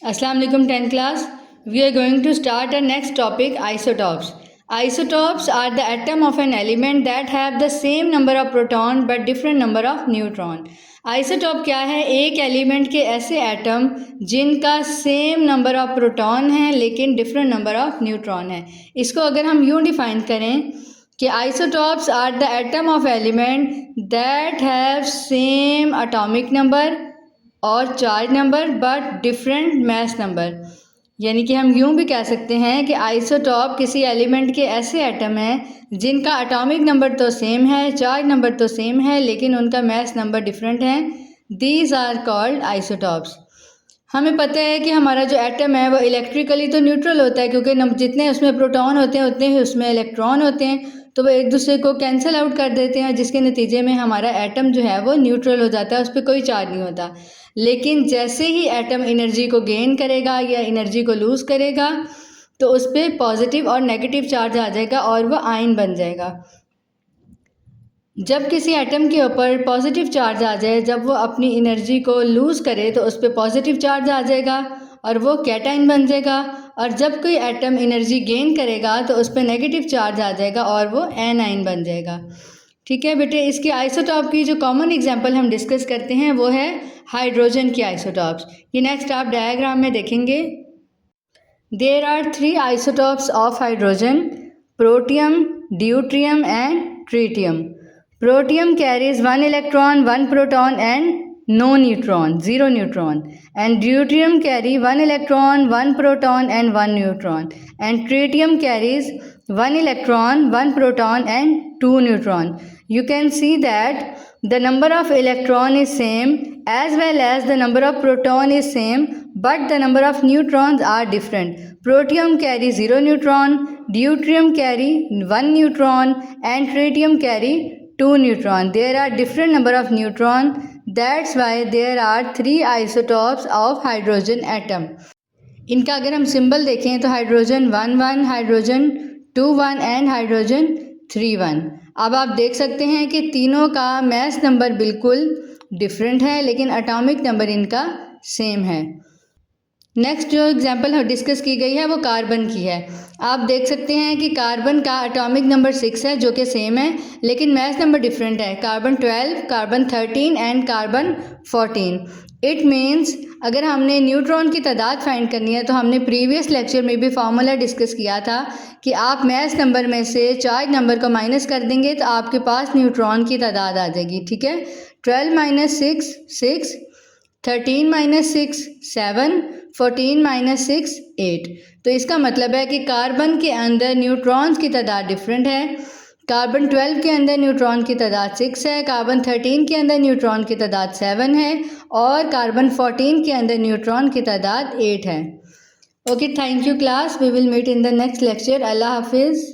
Assalamu alaikum 10th class. We are going to start our next topic, isotopes. Isotopes are the atom of an element that have the same number of proton but different number of neutron. Isotope क्या है? एक element के ऐसे atom जिनका same number of proton है लेकिन different number of neutron है. इसको अगर हम यूँ डिफाइन करें कि isotopes are the atom of element that have same atomic number और charge number but different mass number. यानी कि हम यूँ भी कह सकते हैं कि आइसोटॉप किसी एलिमेंट के ऐसे एटम हैं जिनका एटॉमिक नंबर तो सेम है, चार्ज नंबर तो सेम है, लेकिन उनका मास नंबर डिफरेंट है. These are called isotopes. हमें पता है कि हमारा जो एटम है वो इलेक्ट्रिकली तो न्यूट्रल होता है, क्योंकि जितने उसमें प्रोटॉन होते हैं उतने ही उसमें इलेक्ट्रॉन होते हैं, तो वो एक दूसरे को कैंसिल आउट कर देते हैं, जिसके नतीजे में हमारा एटम जो है वो न्यूट्रल हो जाता है, उस पर कोई चार्ज नहीं होता. लेकिन जैसे ही एटम एनर्जी को गेन करेगा या एनर्जी को लूज़ करेगा तो उस पर पॉजिटिव और नेगेटिव चार्ज आ जाएगा और वह आयन बन जाएगा. जब किसी एटम के ऊपर पॉजिटिव चार्ज आ जाए, जब वो अपनी एनर्जी को लूज़ करे तो उस पर पॉजिटिव चार्ज आ जाएगा और वो कैटायन बन जाएगा. और जब कोई एटम एनर्जी गेन करेगा तो उस पर नेगेटिव चार्ज आ जाएगा और वो एनायन बन जाएगा. ठीक है बेटे, इसके आइसोटॉप की जो कॉमन एग्जांपल हम डिस्कस करते हैं वो है हाइड्रोजन की आइसोटॉप्स. ये नेक्स्ट आप डायग्राम में देखेंगे. There are 3 isotopes of hydrogen: protium, deuterium and tritium. Protium carries 1 electron, 1 proton and no neutron, 0 neutron. And deuterium carry 1 electron, 1 proton and 1 neutron. And tritium carries 1 electron, 1 proton and 2 neutron. You can see that the number of electron is same as well as the number of proton is same, but the number of neutrons are different. Protium carry 0 neutron, deuterium carry 1 neutron and tritium carry 2 neutron. There are different number of neutron. That's why there are 3 isotopes of hydrogen atom. इनका अगर हम symbol देखें तो hydrogen 1 hydrogen 2 and hydrogen 3 अब आप देख सकते हैं कि तीनों का मास नंबर बिल्कुल डिफरेंट है लेकिन एटॉमिक नंबर इनका सेम है. नेक्स्ट जो एग्जांपल डिस्कस की गई है वो कार्बन की है. आप देख सकते हैं कि कार्बन का एटॉमिक नंबर 6 है जो कि सेम है लेकिन मास नंबर डिफरेंट है. Carbon 12, carbon 13 and carbon 14. It means अगर हमने न्यूट्रॉन की तादाद फाइंड करनी है तो हमने प्रीवियस लेक्चर में भी फार्मूला डिस्कस किया था कि आप मास नंबर में से चार्ज नंबर को माइनस कर देंगे तो आपके पास न्यूट्रॉन की तादाद आ जाएगी. ठीक है, 12 - 6 6, 13 - 6 7, 14 - 6 8. तो इसका मतलब है कि कार्बन के अंदर न्यूट्रॉन्स की तादाद डिफरेंट है. कार्बन 12 के अंदर न्यूट्रॉन की तादाद 6 है, कार्बन 13 के अंदर न्यूट्रॉन की तादाद 7 है और कार्बन 14 के अंदर न्यूट्रॉन की तादाद 8 है. Okay, thank you class. We will meet in the next lecture. अल्लाह हाफिज़.